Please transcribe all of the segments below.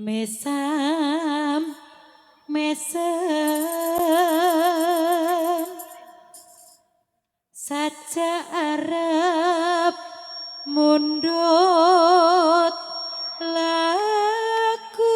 Mesam, mesem saja arep mundut laku.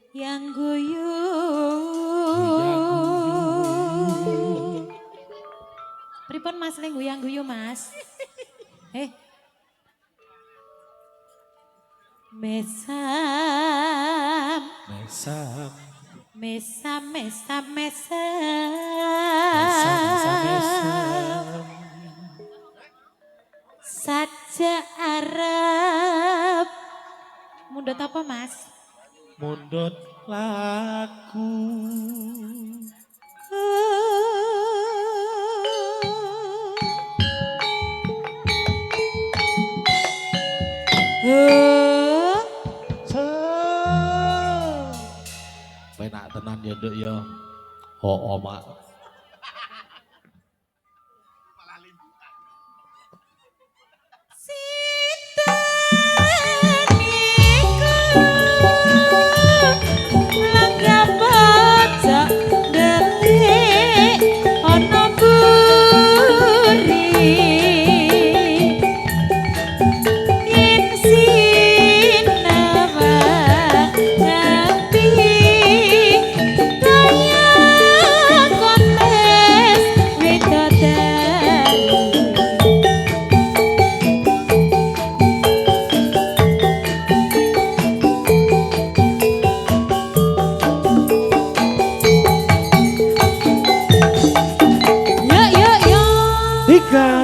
Yang guyu pripun Mas ning yang guyu Mas mesam mesam mesam mesam mesam saja arep mundut apa Mas? Mundut laku. Penak tenan ya Nduk ya. Mak.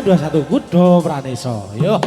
Dua satu kudo praneso yo.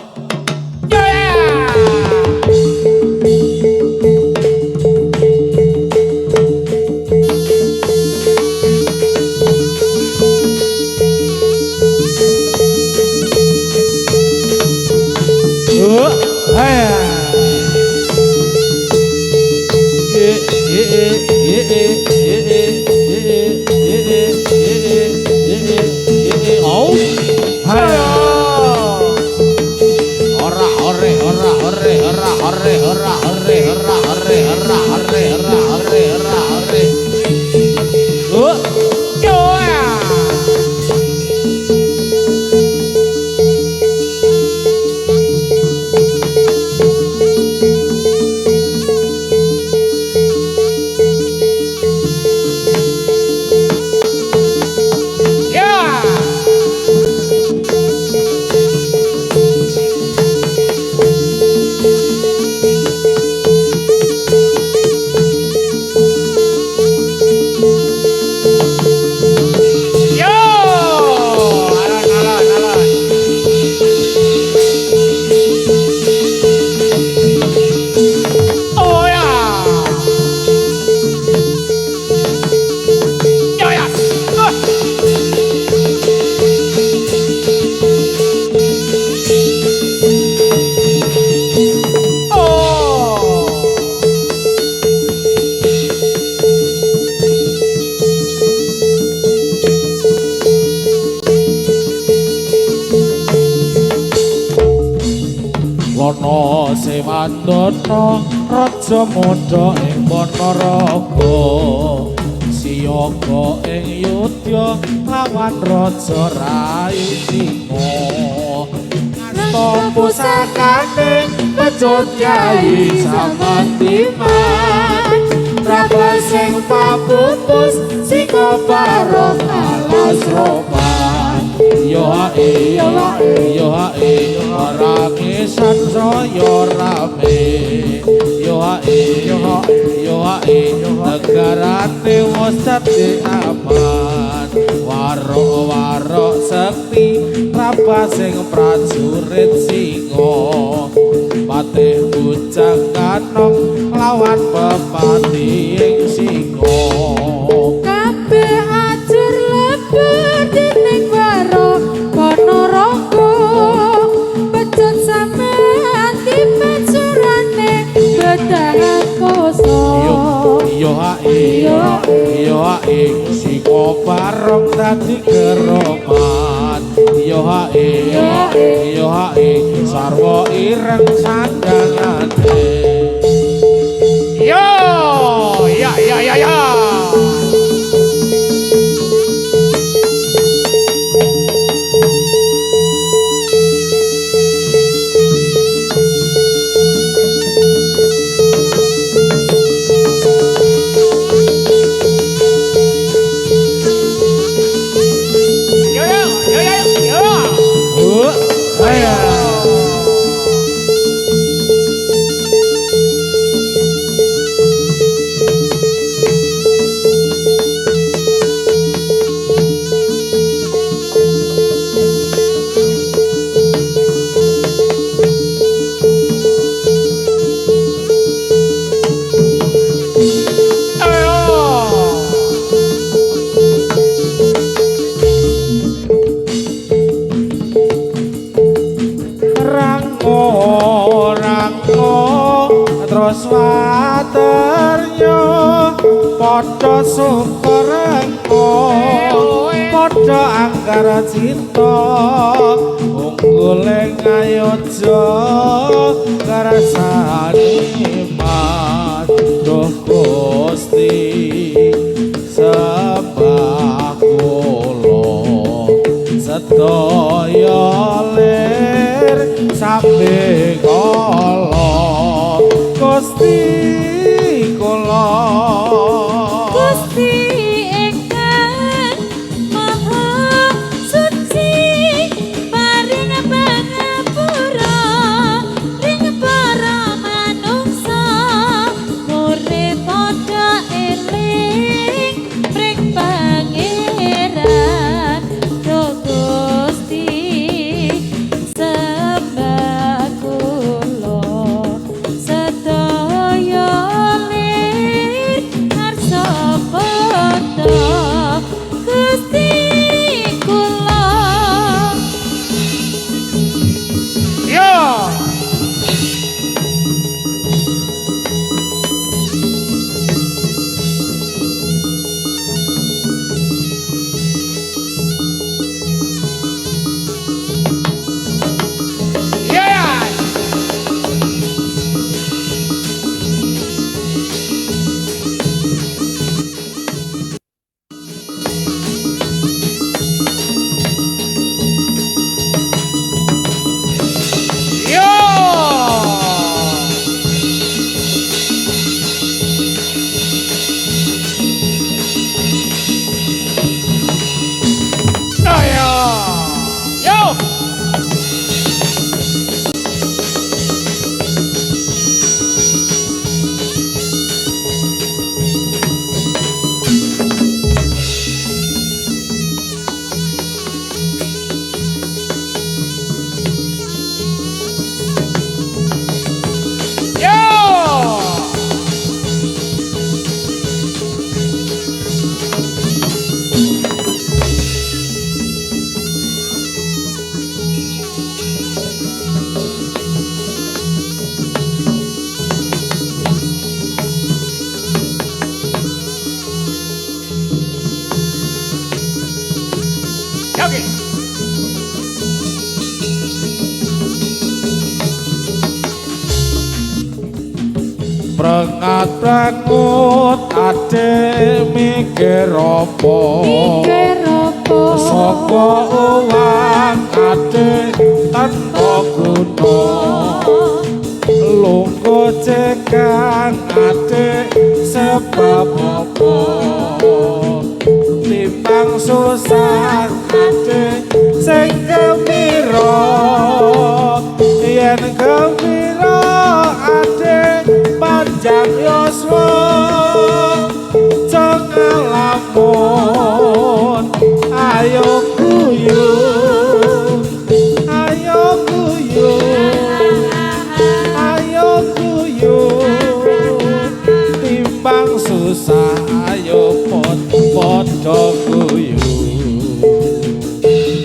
Lono Sewandana raja muda ing Ponorogo siyaga ing yudya lawan raja Rai Singa ngasta pusakane pecut Kyai Samandiman Prabu sing papupus Singa bareng alas roman yo hae ora kisan saya rame yo hae negarane wis dadi aman waro sekti Prabu sing prajurit Singa patih bujang kanong lawan pepati ing Singa kabeh ajur lebur dening waro Ponorogo becut sampean dipecurane bedahan koso yo hae Singa bareng dadi keroman yo hae sarwa ireng sandangane yo ya terus waternya padha syukur engko padha angkara cinta unggule ngayodja karasane iman duh Gusti sembah kula sedaya lir sampe kala Gusti kula Gusti ingkang maha suci paring pangapura ring para manungsa urip padha eling pring pangeran Duh Gusti sembah Prengat-prengut ade mikir apa saka uang ade tanpa guna lungguh cekang ade sebab apa timbang susah ade sing gembira yen gembira ade panjang yuswa jangan lamun ayo guyu ayo guyu ayo guyu timbang susah ayo padha guyu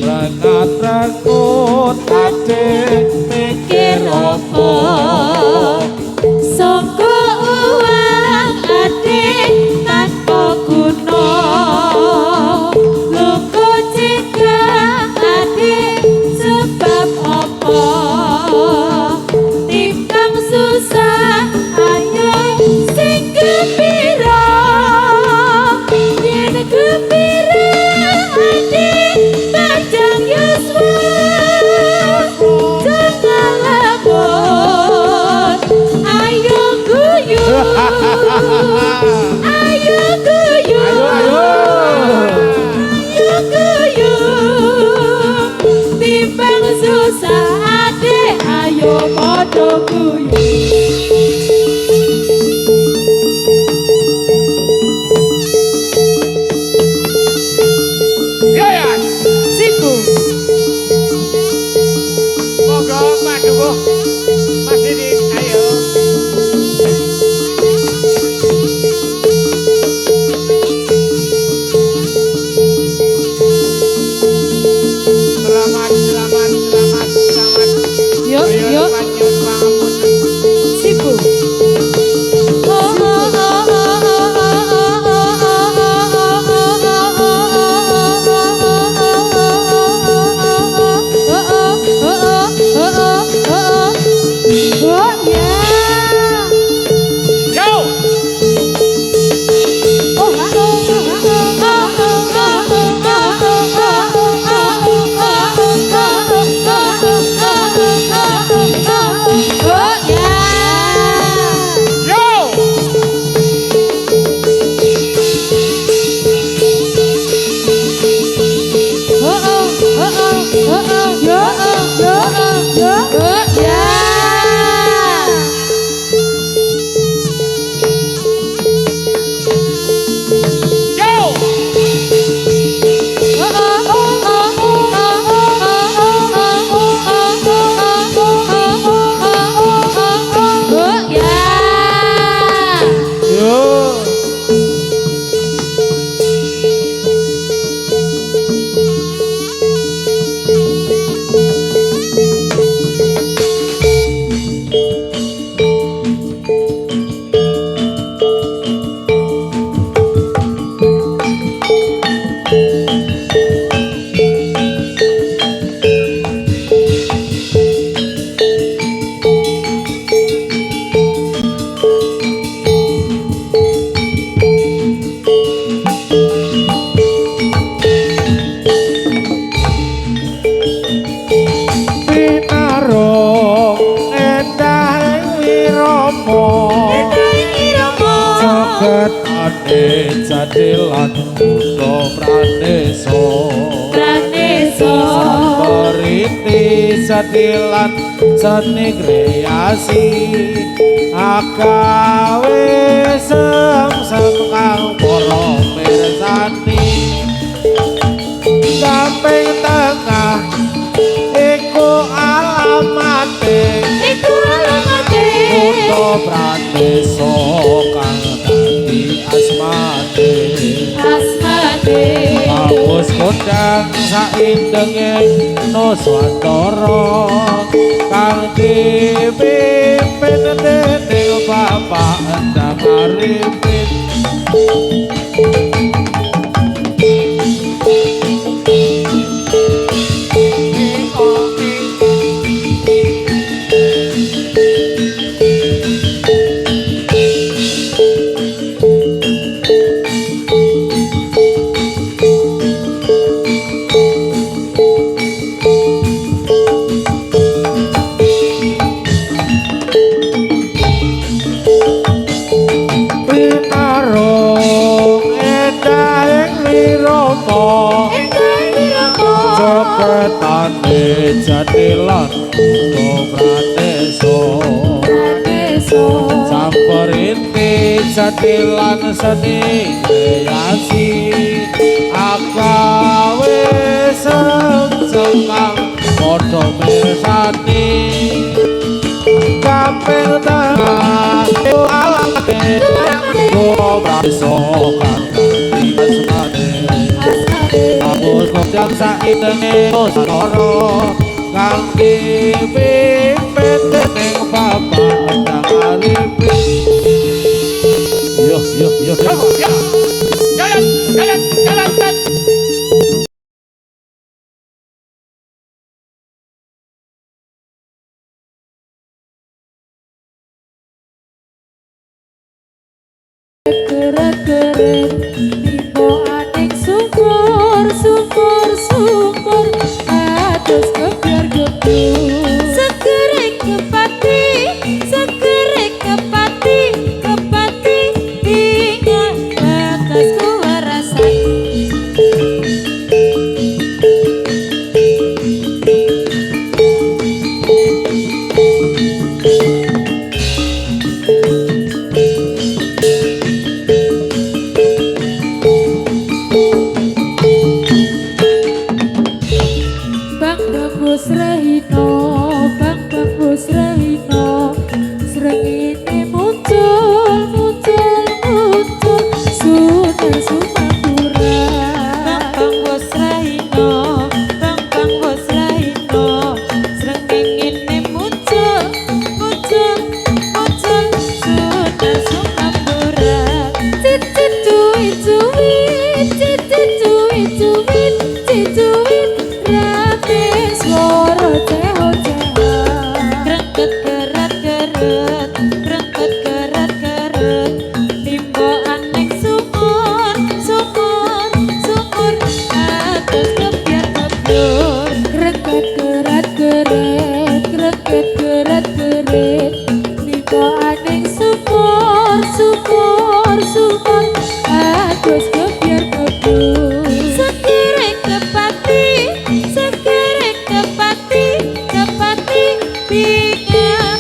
prengat-prengut ade mikir apa saka uang ade tanpa guna lungguh cekang ade sebab apa timbang susah ayo sing gembira yen gembira ade panjang yuswa jangan lapor ayo guyu ayo guyu ayo guyu timbang susah ade ayo padha guyu siku Monggo Pak Dukuh Mas Didi ayo selamat yuk yuk lanjut pangapunten siku jadilan kutha Pranesa Samperiti jadilan seni kreasi agawe sengsem kang para mirsani samping tengah iku alamate kutha Pranesa kang Kamus kondang saindenge Nuswantara kang dipimpin dening Bapak Endang Arifin setilan seni kreasi agawe sengang padha mirsani kaping tengah alate ora iso kanthi asmane abot kok saitene osoro kanthi pipit ning papan tangalipin yo Jalan. Keren-keren Mimbo aning syukur Atus kebiar gebur Segerek kepati Ingat bekas ku rasai Bang Bus Rahino Srengine muncul Sunan Sumapura Bang Bus Rahino Srengine muncul Sunan Sumapura Cicit cuit Rapi suara ceho-ceho Grengket keret Timbo anek sumur Atus kebiar keblur Grengket keret Timbo anek sumur Atus kebiar keblur Segerek kepati Kepati Bingung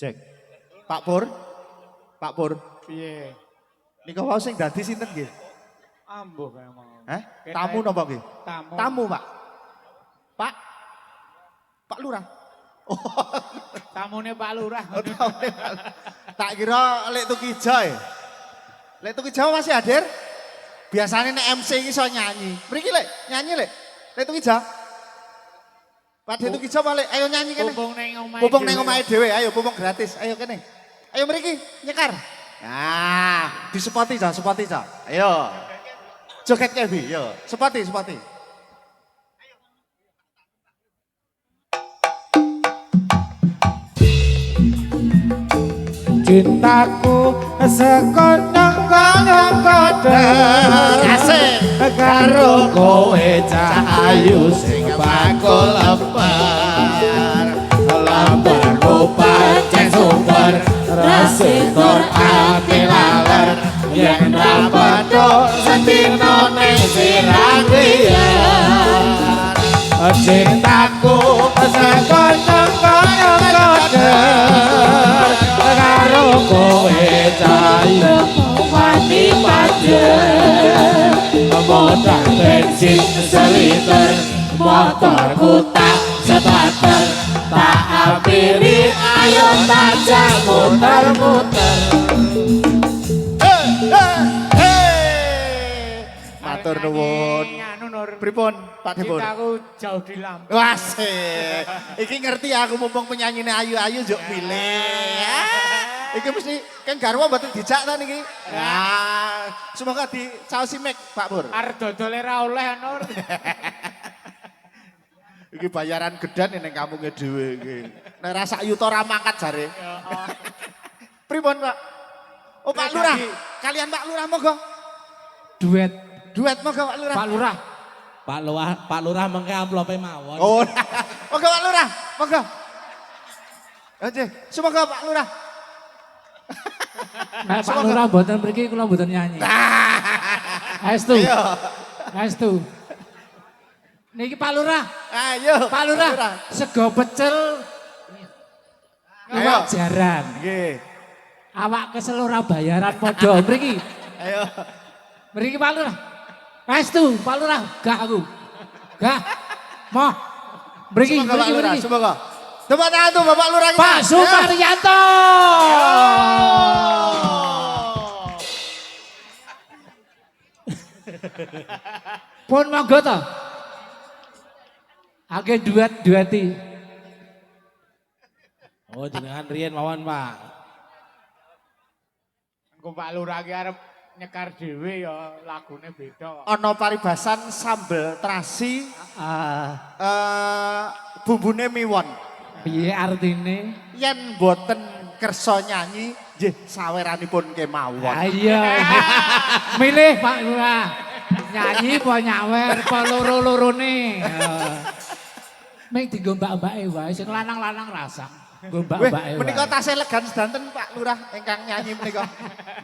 Cek. Pak Pur. Pak Pur. Piye? Nika wau sing dadi sinten nggih? Ambuh kae mau. Hah? Tamu napa nggih? Tamu. Tamu, Pak. Pak. Pak Lurah. Oh, Tamune Pak Lurah. tamune Pak Lurah. Tak kira Lek Tukijo. Lek Tukijo masih hadir? Biasanya nek MC iso nyanyi. Mriki Lek, nyanyi Lek. Lek Tukijo. Pak De Tukijo balik, ayo nyanyi kene. Pumpung Neng omahe dhewe, ayo pumpung gratis. Ayo kene. Ayo mriki nyekar. Nah, disepoti ja, sepoti ja. Ayo. Joget Kevi, yo. Sepoti, sepoti. Cintaku sekonyong-konyong koder Asik. karo kowe cahayu sing bakul lembar lembarku pancen sumber rasitor ati laler yen ra petuk sedina ning sirah liyan cintaku sekonyong-konyong koder karo kowe cahayu wani pancen motor bensin seliter motorku tak starter tak ampiri ayo tajak muter-muter Matur nuwun. Pripun Pak Dipun? Cintaku jauh di lambung. Wasih. Iki ngerti aku mumpung penyanyine ayu-ayu njuk pilih. Iki mesti kan garwa mboten dijak ta niki. Nah, semoga dicaosi mic Pak Pur. Arep dodole ra oleh Nur. Iki bayaran gedan ning kampunge dhewe iki. Nek ra sak yuta ra mangkat jare. Pripun Pak? Oh Pak Lurah, kalian Pak Lurah monggo. Duet monggo Pak Lurah. Pak Lurah mengke amplope mawon. Oh. Monggo Pak Lurah, monggo. Oke, semoga Pak Lurah. Nah, Pak Lurah mboten mriki kula mboten nyanyi. Aestu. Aestu. Niki Pak Lurah. Ayo. Pak Lurah. Sego pecel. Iwak jaran. Nggih. Awak keselora bayaran padha mriki. Ayo. Mriki Pak Lurah. Aestu, Pak Lurah, gak aku. Gak. Moh. Mriki, Semoga Pak mriki, Lurah, mriki. semoga. Tepuk tangan tuh Bapak Lurah kita. Pak Sumaryanto. Pun monggo to. Ake dueti. Oh jenengan riyen mawon Pak. Engko Pak Lurah ki arep nyekar dhewe ya lagune beda. Ono paribasan sambel terasi bumbune miwon. Piye artine? Yen boten kersa nyanyi, nggih saweranipun kemawon. Ayo. Milih Pak Lurah. Nyanyi apa nyawer apa loro-lorone. Ming dienggo mbak-mbake wae sing lanang-lanang rasa. Nggo mbak-mbake wae. Menika tasih legan sedanten Pak Lurah ingkang nyanyi menika.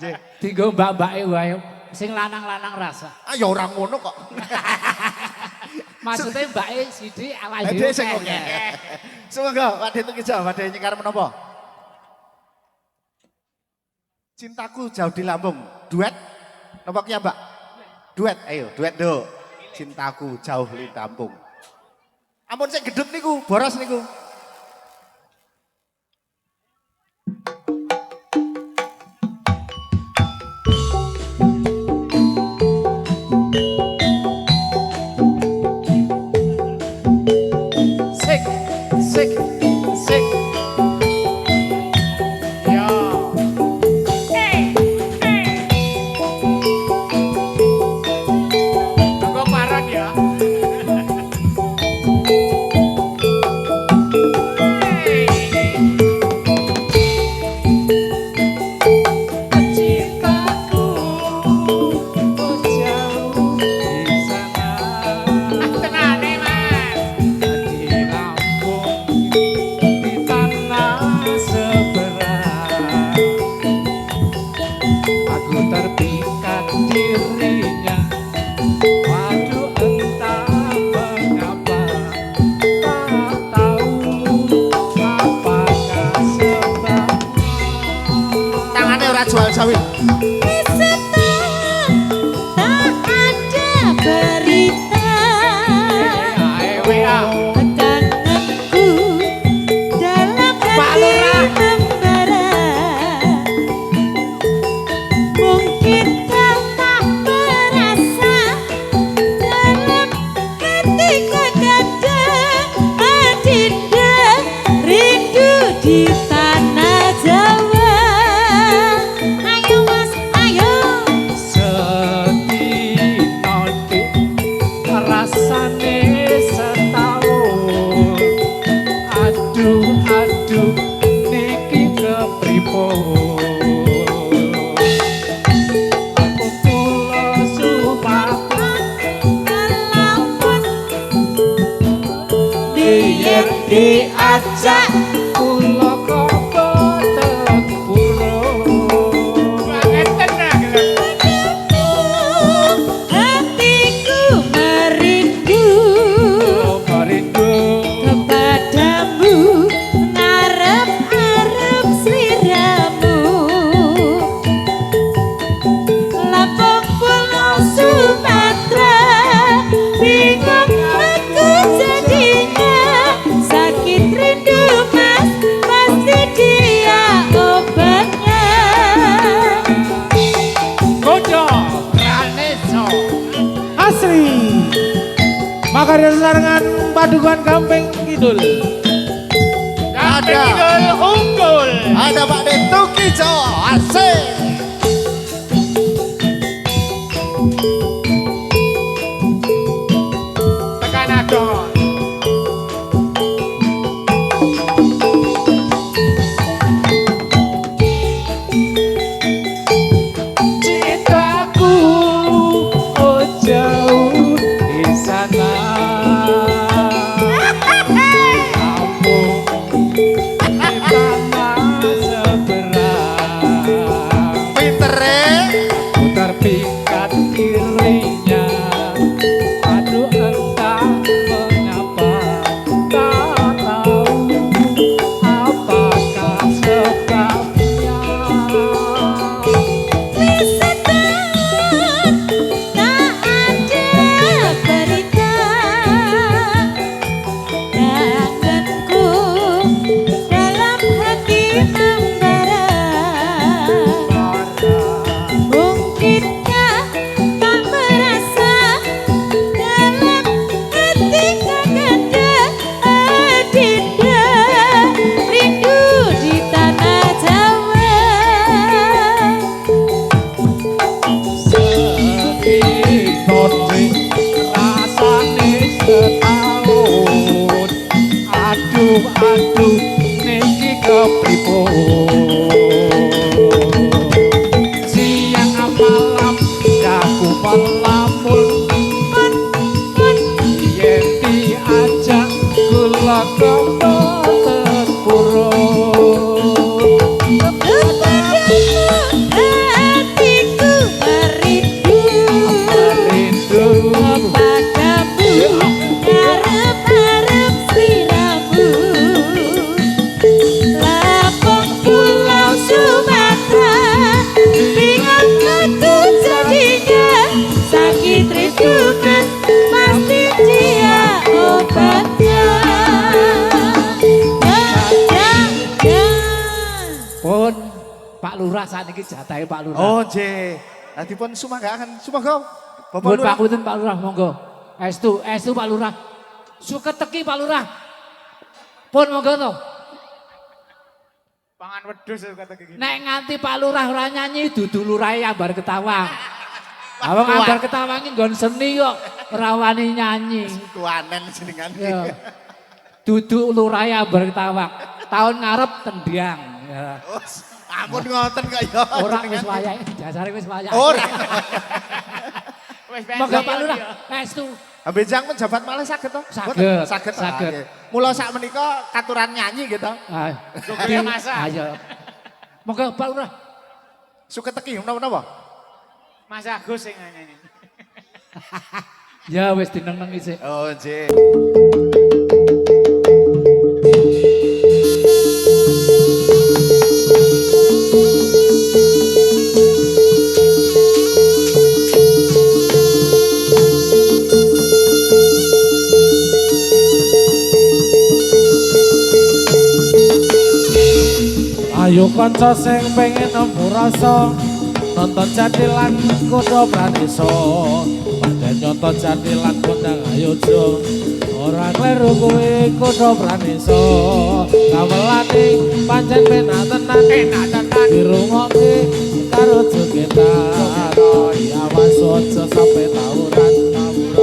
Nggih. Dienggo mbak-mbake wae sing lanang-lanang rasa. Ah ya ora ngono kok. Maksudnya mbake sithik awake Dhewe sing oke. Semoga Pak Detu Kijah badhe nyekar menapa? Cintaku jauh di lambung. Duet napa ki Mbak? Duet, ayo duet do. Cintaku jauh di lambung. Ampun sik gedut niku, boros niku. Sik, sik, sik. Ya. Engko parah ya. Najwa Sawit. Tak ada berita tekananku dalam hati membara. Mungkin kau tak merasa dalam hatiku ada adinda rindu di tanah Jawa. Ayo mas, ayo. Sedina dik rasane setahun. Aduh aduh niki kepripun. Aku kula sumpah Melamun biyen diajak kula kok boten purun. hatiku merindu Merindu kepadamu, ngarep-arep sliramu. Lampung Pulau Sumatera, bingung aku jadinya. Sakit rindu mas, pasti dia obatnya. Kojo Praneso Asri Makarya Sarangan Padukan Kampeng Kidul. Ada unggul. ada Pak Detukijo. Asik. Tekan adon. Cintaku oh jauh di sana. Kampung di tanah seberang. Pintere. Putar pikat kirinya. Aduh entah mengapa tak tahu apakah sebabnya. Wisatawan tak ada berita, kangenku dalam hati membara. Mungkinkah tak merasa dalam hati kakanda adinda rindu di tanah Jawa. Sedikit rasane setahun. Aduh aduh niki kepripun. Siang malam aku melamun. Yen diajak kula kok boten purun. Kepadamu hatiku merindu, Rindu kepadamu ngarep-arep sliramu. Lampung Pulau Sumatera, bingung aku jadinya. Sakit rindu kan pasti dia obatnya. pun Pak Lurah saat ini jatahe Pak Lurah. Oh, J. Tadi pun sumanggakan. Sumangga. Bapak Pun Lurah. Pak Punten Pak Lurah monggo. Estu Pak Lurah. Suket teki Pak Lurah. Pun monggo to. Pangan wedhus kata gini. Nek nganti Pak Lurah ora nyanyi dudu lurahe ambar ketawa. Awang ambar ketawa iki nggon seni kok ora wani nyanyi. Kuanen jenengan. Ya. Dudu lurahe ambar ketawa. Tahun ngarep tendiang. Ya. Oh, ampun ngoten kok ya. Ora wis wayahe, dasare wis wayahe. Ora. Wis Monggo Pak Lurah, estu. Bejang menjabat malah saged to? Saged, Boten? Saged. saged. Mula sak menika katuran nyanyi gitu. Ah, Sugih masak. Ayo. Monggo Pak Lurah. Suka teki menapa? Mas Agus sing nyanyi. Ya wis dinenengi sik. Oh, J. Ayo kanca sing pengen nembu rasa nonton Jadilan Kuda Pranisa. Padha nyoto Jadilan kondang ayo jo. Ora kleru kuwi Kuda Pranisa. Kawelane pancen penak tenan dirungokke karo jogetan. Awas aja sampe tawuran.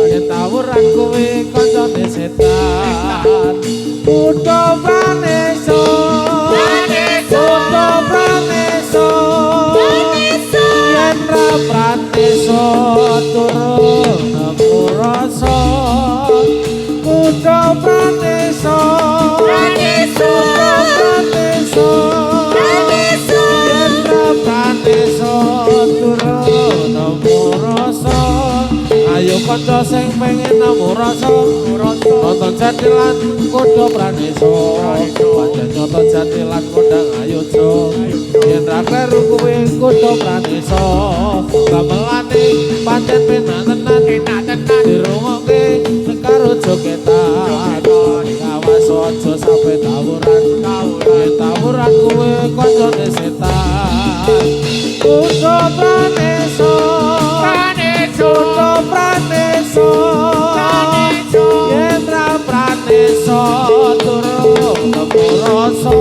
Yen tawuran kuwi kancane setan. Kuda Pranisa. Kuda Pranisa. Yen ra Pranisa turun nemu rasa. Kuda Pranisa. Kuda Pranisa. Yen ra Pranisa turun nemu rasa. Ayo kanca sing pengen nemu rasa nonton Jadilan Kuda Pranisa. Padha nyoto Jadilan kondang ayo jo. Yen ra kleru kuwi Kuda Pranisa. Gamelane pancen penak tenan dirungokke karo jogetan. Awas aja sampe tawuran. Yen tawuran kuwi kancane setan. Kuda Pranisa. Kuda Pranisa. Yen ra Pranisa turun nemu rasa.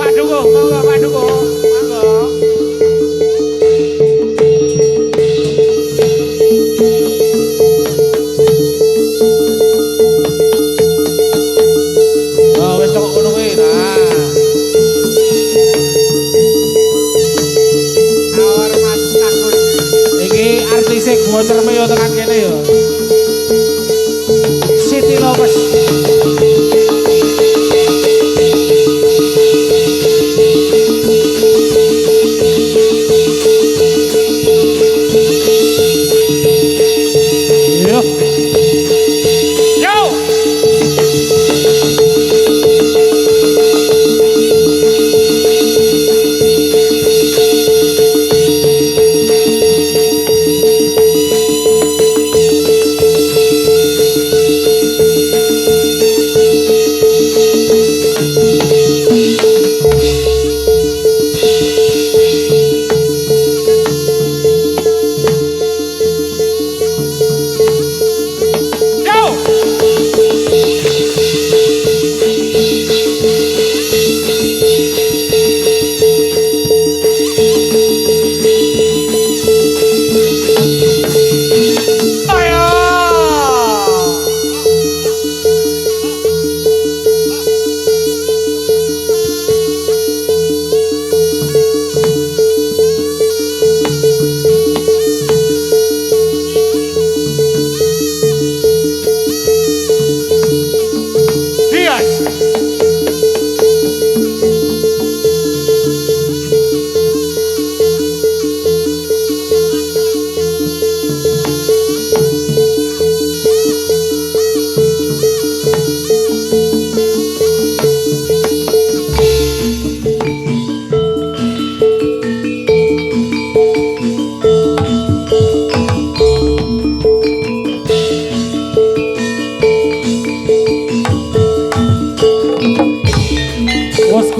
Pak Dukuh, monggo Pak Dukuh. Monggo. Oh wis kok ngono kuwi. Nah. Awar Mas Agus. Iki artise gua cermeyo tekan kene ya. Siti Lopes. Yo. Yo.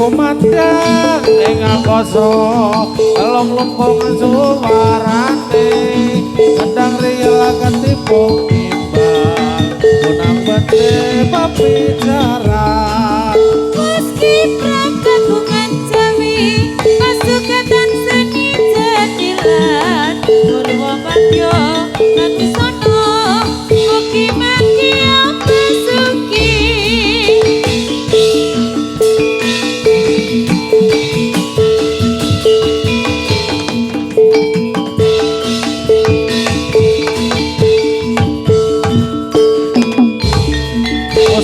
Kumandang ing angkasa telung lumpungan suwarane kendang riyel ketipung imbang gunang bete papijaran Meski berangkat bungan jawi Pasukatan seni Jadilan Purwomadya lan Busana Mugi mati Masuki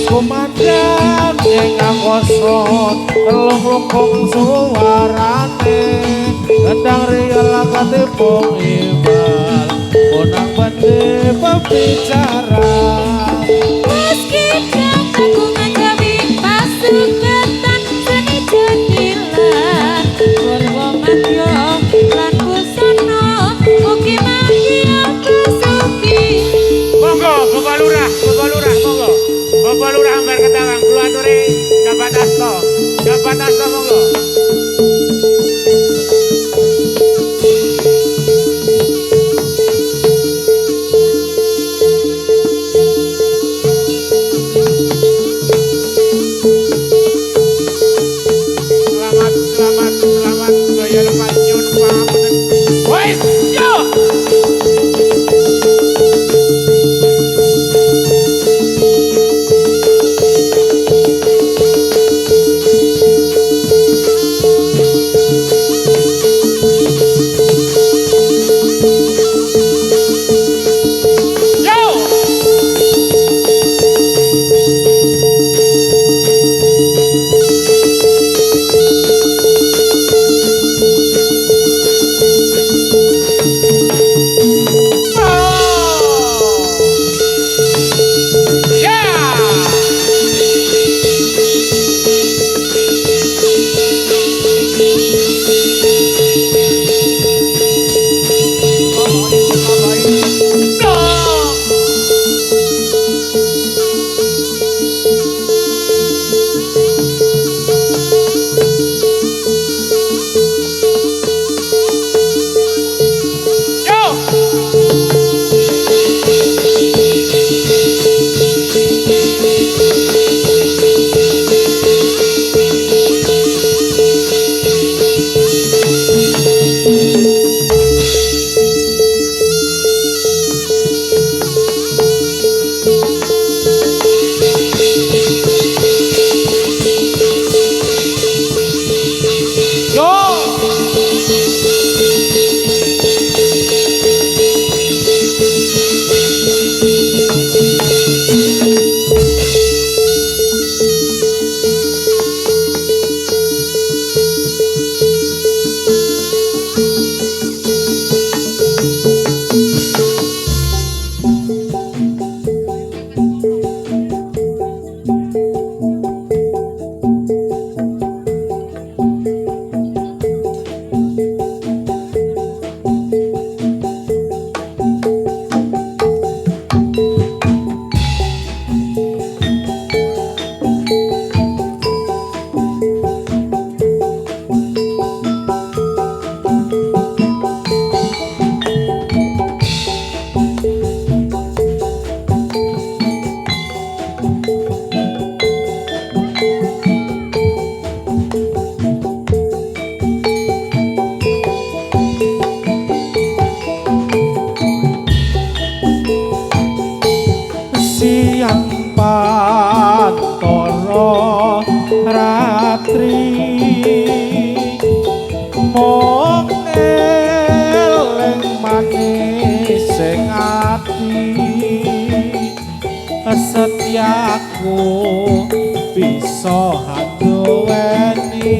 kumandang ing angkasa telung lumpungan suwarane kendang riyel ketipung imbang gunang bete papijaran Meski berangkat bungan jawi Pasukatan seni Jadilan Purwomadya lan Busana Mugi mati Masuki Monggo Bapak Lurah, monggo. Bapak Lurah Ambar Ketawang, kula aturi Bapak Dasto. Bapak Tasta monggo. Selamat gaya lepas nyun pangapunten. Wes yo. Setiaku bisa handuweni